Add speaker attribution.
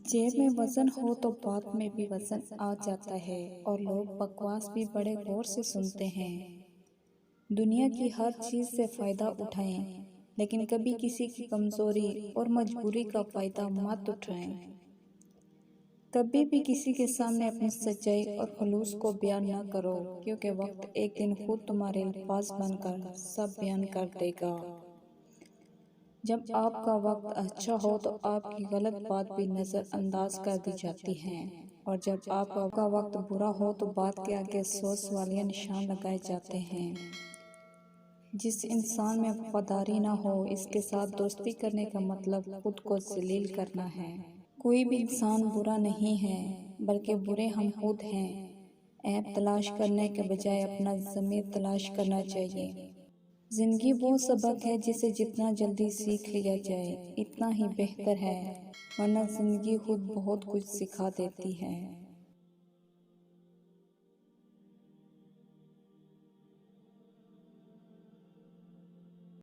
Speaker 1: जेब में वजन हो तो बात में भी वजन आ जाता है और लोग बकवास भी बड़े गौर से सुनते हैं। दुनिया की हर चीज से फायदा उठाएं, लेकिन कभी किसी की कमजोरी और मजबूरी का फायदा मत उठाएं। कभी भी किसी के सामने अपनी सच्चाई और खुलूस को बयान न करो, क्योंकि वक्त एक दिन खुद तुम्हारे अल्फाज बनकर सब बयान कर देगा। जब आपका वक्त अच्छा हो तो आपकी गलत बात भी नज़रअंदाज कर दी जाती है, और जब आपका वक्त बुरा हो तो बात के आगे 100 सवालिया निशान लगाए जाते हैं। जिस इंसान में वफादारी ना हो, इसके साथ दोस्ती करने का मतलब खुद को जलील करना है। कोई भी इंसान बुरा नहीं है, बल्कि बुरे हम खुद हैं। ऐब तलाश करने के बजाय अपना ज़मीर तलाश करना चाहिए। जिंदगी वो सबक है जिसे जितना जल्दी सीख लिया जाए इतना ही बेहतर है, वरना जिंदगी खुद बहुत कुछ सिखा देती है।